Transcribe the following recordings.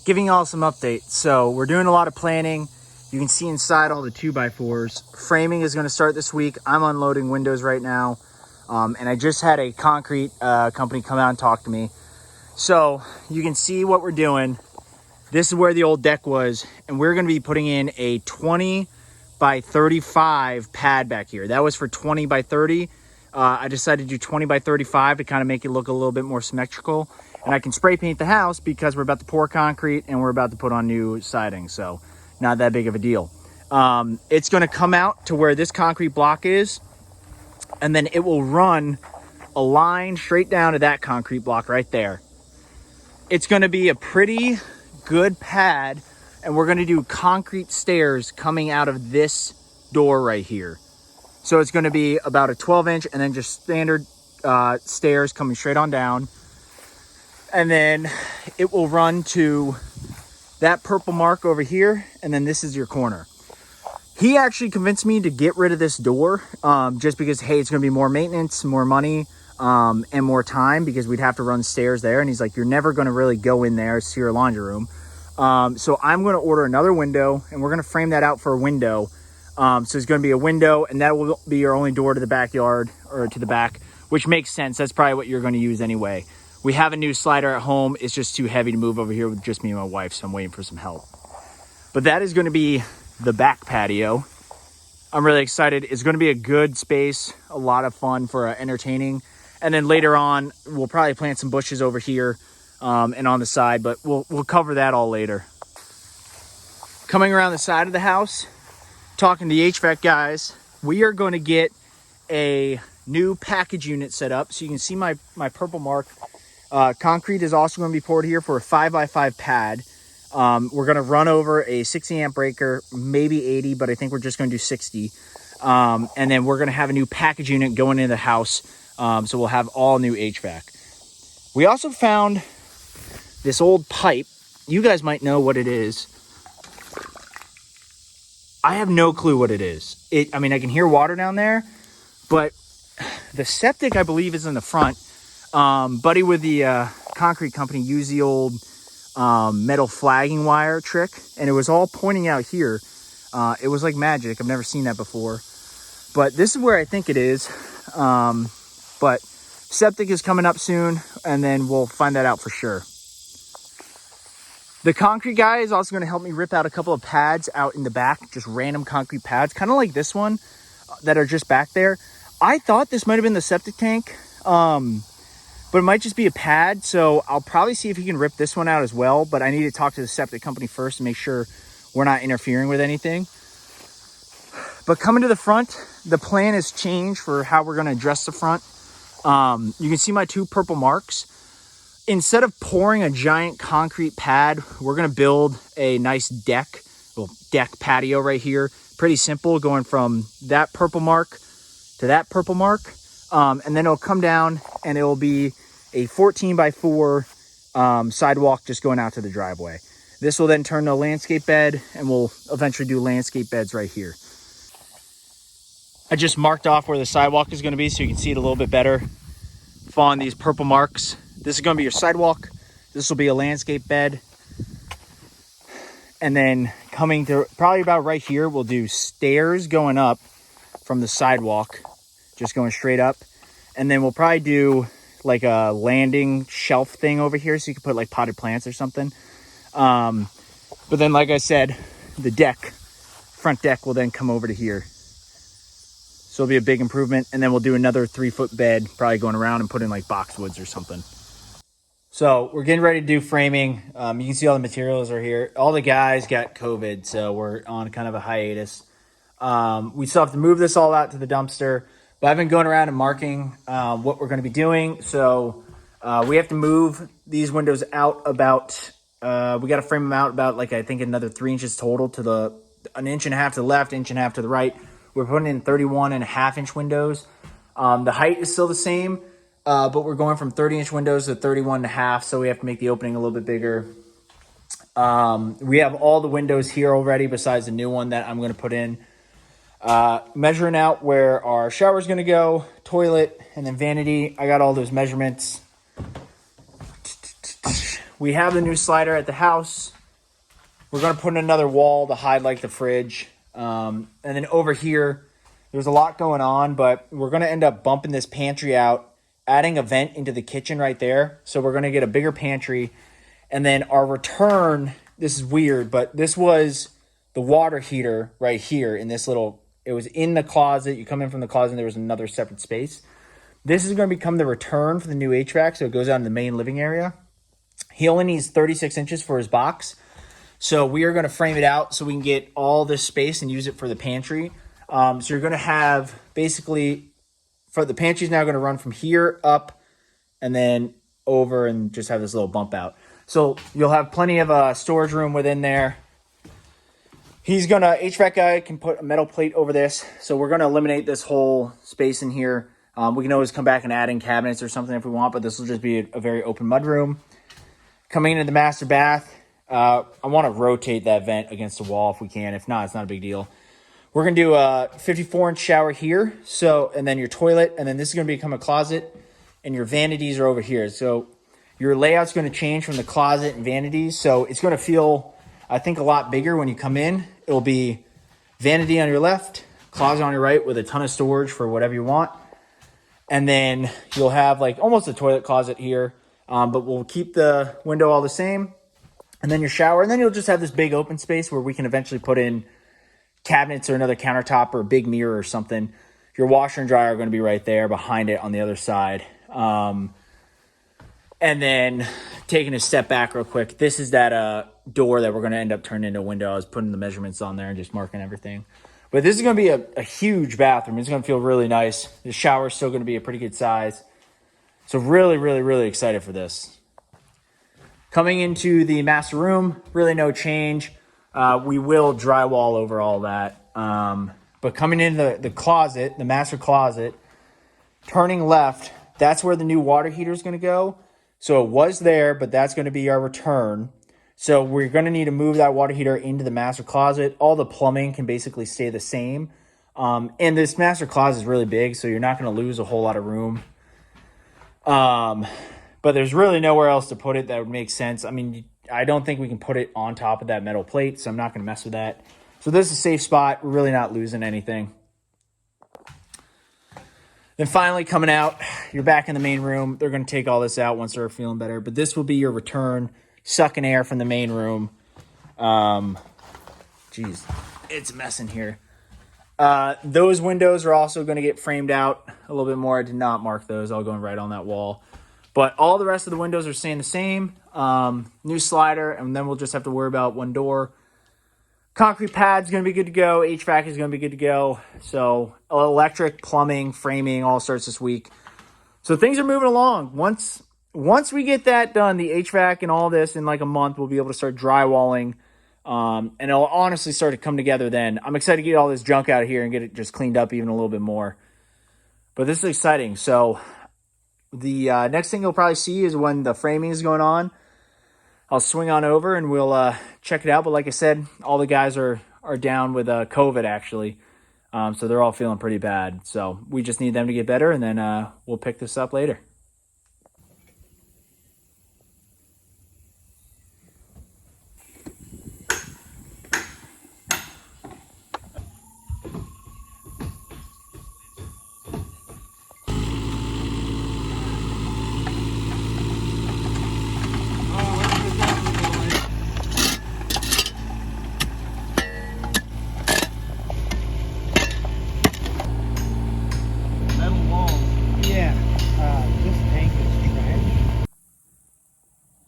giving y'all some updates. So we're doing a lot of planning. You can see inside all the 2x4s. Framing is going to start this week. I'm unloading windows right now. And I just had a concrete company come out and talk to me. So you can see what we're doing. This is where the old deck was. And we're going to be putting in a 20 by 35 pad back here. That was for 20 by 30. I decided to do 20 by 35 to kind of make it look a little bit more symmetrical. And I can spray paint the house because we're about to pour concrete and we're about to put on new siding. So not that big of a deal. It's going to come out to where this concrete block is. And then it will run a line straight down to that concrete block right there. It's going to be a pretty good pad. And we're going to do concrete stairs coming out of this door right here. So it's going to be about a 12-inch and then just standard stairs coming straight on down. And then it will run to that purple mark over here. And then this is your corner. He actually convinced me to get rid of this door just because, hey, it's going to be more maintenance, more money, and more time because we'd have to run stairs there. And he's like, you're never going to really go in there. It's your laundry room. So I'm going to order another window and we're going to frame that out for a window. So it's going to be a window and that will be your only door to the backyard or to the back, which makes sense. That's probably what you're going to use anyway. We have a new slider at home. It's just too heavy to move over here with just me and my wife. So I'm waiting for some help. But that is going to be the back patio. I'm really excited. It's going to be a good space, a lot of fun for entertaining. And then later on, we'll probably plant some bushes over here and on the side, but we'll cover that all later. Coming around the side of the house, talking to the HVAC guys, we are going to get a new package unit set up. So you can see my purple mark. Concrete is also going to be poured here for a 5x5 pad. We're going to run over a 60 amp breaker, maybe 80, but I think we're just going to do 60. And then we're going to have a new package unit going into the house. So we'll have all new HVAC. We also found this old pipe. You guys might know what it is. I have no clue what it is. I mean, I can hear water down there, but the septic, I believe, is in the front. Buddy with the concrete company used the old metal flagging wire trick, and it was all pointing out here. It was like magic. I've never seen that before. But this is where I think it is. But septic is coming up soon, and then we'll find that out for sure. The concrete guy is also going to help me rip out a couple of pads out in the back, just random concrete pads, kind of like this one that are just back there. I thought this might have been the septic tank, but it might just be a pad. So I'll probably see if he can rip this one out as well. But I need to talk to the septic company first to make sure we're not interfering with anything. But coming to the front, the plan has changed for how we're going to address the front. You can see my two purple marks. Instead of pouring a giant concrete pad, we're going to build a nice deck, little deck patio right here. Pretty simple, going from that purple mark to that purple mark. And then it'll come down and it will be a 14 by 4 sidewalk just going out to the driveway. This will then turn to a landscape bed and we'll eventually do landscape beds right here. I just marked off where the sidewalk is going to be so you can see it a little bit better. Following these purple marks. This is going to be your sidewalk. This will be a landscape bed. And then coming to probably about right here, we'll do stairs going up from the sidewalk, just going straight up. And then we'll probably do like a landing shelf thing over here so you can put like potted plants or something. But then, like I said, the deck, front deck will then come over to here. So it'll be a big improvement. And then we'll do another 3-foot bed, probably going around and put in like boxwoods or something. So we're getting ready to do framing. You can see all the materials are here. All the guys got COVID, so we're on kind of a hiatus. We still have to move this all out to the dumpster. But I've been going around and marking what we're going to be doing. So we have to move these windows out about, we got to frame them out about like I think another 3 inches total to an inch and a half to the left, inch and a half to the right. We're putting in 31.5-inch windows. The height is still the same. But we're going from 30-inch windows to 31.5, so we have to make the opening a little bit bigger. We have all the windows here already besides the new one that I'm going to put in. Measuring out where our shower is going to go, toilet, and then vanity. I got all those measurements. We have the new slider at the house. We're going to put in another wall to hide like the fridge. And then over here, there's a lot going on, but we're going to end up bumping this pantry out, adding a vent into the kitchen right there. So we're going to get a bigger pantry. And then our return, this is weird, but this was the water heater right here in this little, it was in the closet. You come in from the closet and there was another separate space. This is going to become the return for the new HVAC. So it goes out in the main living area. He only needs 36 inches for his box. So we are going to frame it out so we can get all this space and use it for the pantry. So you're going to have basically, for the pantry is now going to run from here up and then over and just have this little bump out. So you'll have plenty of storage room within there. He's going to, HVAC guy can put a metal plate over this. So we're going to eliminate this whole space in here. We can always come back and add in cabinets or something if we want, but this will just be a very open mudroom. Coming into the master bath, I want to rotate that vent against the wall if we can. If not, it's not a big deal. We're going to do a 54-inch shower here. So, and then your toilet, and then this is going to become a closet, and your vanities are over here. So your layout's going to change from the closet and vanities. So it's going to feel, I think, a lot bigger when you come in. It'll be vanity on your left, closet on your right with a ton of storage for whatever you want. And then you'll have like almost a toilet closet here, but we'll keep the window all the same. And then your shower, and then you'll just have this big open space where we can eventually put in cabinets or another countertop or a big mirror or something. Your washer and dryer are going to be right there behind it on the other side. And then taking a step back real quick, this is that door that we're going to end up turning into a window. I was putting the measurements on there and just marking everything. But this is going to be a huge bathroom. It's going to feel really nice. The shower is still going to be a pretty good size. So really, really, really excited for this. Coming into the master room, really no change. We will drywall over all that. But coming into the closet, the master closet, turning left, that's where the new water heater is going to go. So it was there, but that's going to be our return. So we're going to need to move that water heater into the master closet. All the plumbing can basically stay the same. And this master closet is really big, so you're not going to lose a whole lot of room. But there's really nowhere else to put it that would make sense. I mean, I don't think we can put it on top of that metal plate, so I'm not going to mess with that. So this is a safe spot. We're really not losing anything. Then finally coming out, you're back in the main room. They're going to take all this out once they're feeling better. But this will be your return, sucking air from the main room. Geez, it's a mess in here. Those windows are also going to get framed out a little bit more. I did not mark those. I'll go right on that wall. But all the rest of the windows are staying the same. New slider, and then we'll just have to worry about one door. Concrete pad's going to be good to go. HVAC is going to be good to go. So electric, plumbing, framing all starts this week. So things are moving along. Once we get that done, the HVAC and all this in like a month, we'll be able to start drywalling. And it'll honestly start to come together then. I'm excited to get all this junk out of here and get it just cleaned up even a little bit more. But this is exciting. So the next thing you'll probably see is when the framing is going on. I'll swing on over and we'll check it out. But like I said, all the guys are down with COVID actually. So they're all feeling pretty bad. So we just need them to get better, and then we'll pick this up later.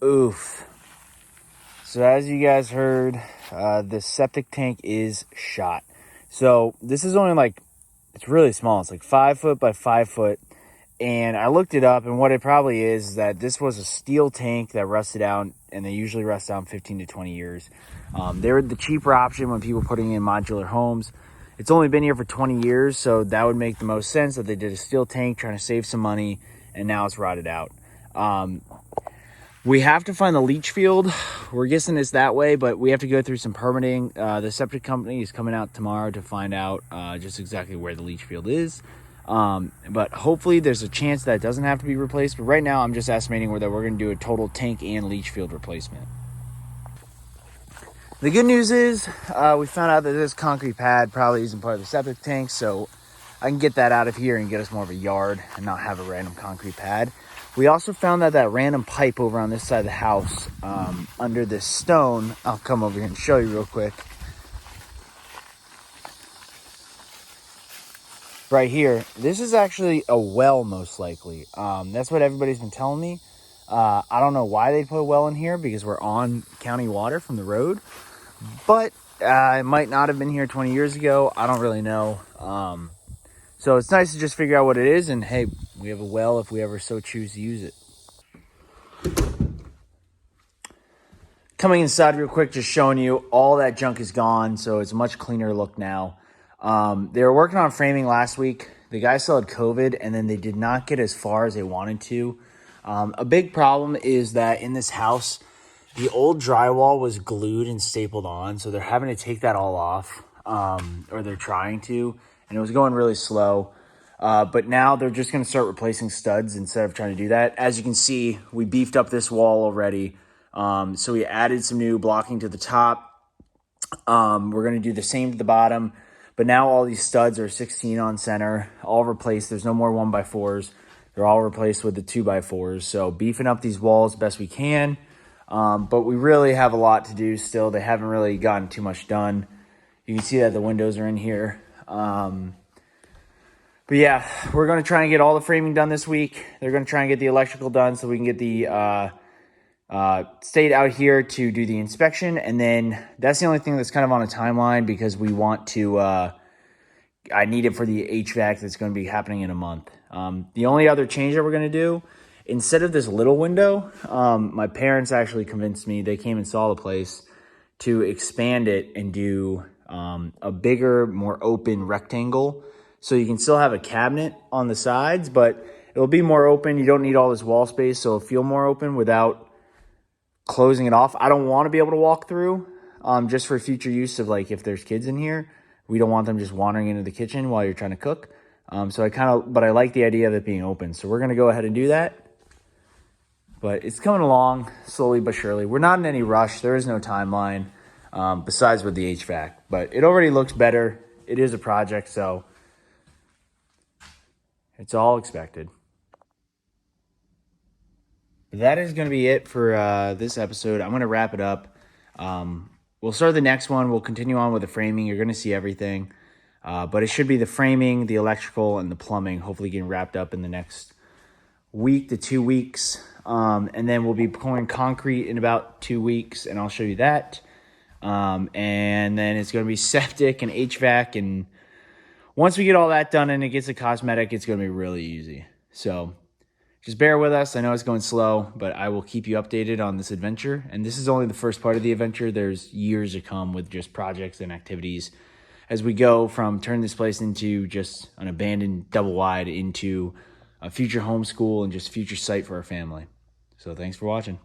Oof. So as you guys heard, the septic tank is shot. So this is only like, it's really small. It's like 5 foot by 5 foot. And I looked it up, and what it probably is that this was a steel tank that rusted out, and they usually rust down 15 to 20 years. They're the cheaper option when people putting in modular homes. It's only been here for 20 years, so that would make the most sense that they did a steel tank trying to save some money, and now it's rotted out. We have to find the leach field. We're guessing it's that way, but we have to go through some permitting. The septic company is coming out tomorrow to find out just exactly where the leach field is. But hopefully there's a chance that it doesn't have to be replaced. But right now I'm just estimating that we're going to do a total tank and leach field replacement. The good news is we found out that this concrete pad probably isn't part of the septic tank, so I can get that out of here and get us more of a yard and not have a random concrete pad. We also found that random pipe over on this side of the house under this stone. I'll come over here and show you real quick. Right here, this is actually a well, most likely. That's what everybody's been telling me. I don't know why they put a well in here because we're on county water from the road, but it might not have been here 20 years ago. I don't really know. So it's nice to just figure out what it is, and hey, we have a well if we ever so choose to use it. Coming inside real quick, just showing you all that junk is gone, so it's a much cleaner look now. They were working on framing last week. The guy still had COVID, and then they did not get as far as they wanted to. A big problem is that in this house, the old drywall was glued and stapled on, so they're having to take that all off, or they're trying to, and it was going really slow. But now they're just going to start replacing studs instead of trying to do that. As you can see, we beefed up this wall already. So we added some new blocking to the top. We're going to do the same to the bottom, but now all these studs are 16 on center, all replaced. There's no more 1x4s. They're all replaced with the 2x4s. So beefing up these walls best we can. But we really have a lot to do still. They haven't really gotten too much done. You can see that the windows are in here. But yeah, we're going to try and get all the framing done this week. They're going to try and get the electrical done so we can get the state out here to do the inspection. And then that's the only thing that's kind of on a timeline because we want to, I need it for the HVAC that's going to be happening in a month. The only other change that we're going to do, instead of this little window, my parents actually convinced me, they came and saw the place, to expand it and do a bigger, more open rectangle. So you can still have a cabinet on the sides, but it'll be more open. You don't need all this wall space, so it'll feel more open without closing it off. I don't want to be able to walk through just for future use of like if there's kids in here. We don't want them just wandering into the kitchen while you're trying to cook. But I like the idea of it being open. So we're going to go ahead and do that. But it's coming along slowly but surely. We're not in any rush. There is no timeline besides with the HVAC. But it already looks better. It is a project, so it's all expected. That is going to be it for this episode. I'm going to wrap it up. We'll start the next one. We'll continue on with the framing. You're going to see everything. But it should be the framing, the electrical, and the plumbing, hopefully getting wrapped up in the next week to 2 weeks. And then we'll be pouring concrete in about 2 weeks, and I'll show you that. And then it's going to be septic and HVAC. And once we get all that done and it gets a cosmetic, it's going to be really easy. So just bear with us. I know it's going slow, but I will keep you updated on this adventure. And this is only the first part of the adventure. There's years to come with just projects and activities as we go from turning this place into just an abandoned double wide into a future homeschool and just future site for our family. So thanks for watching.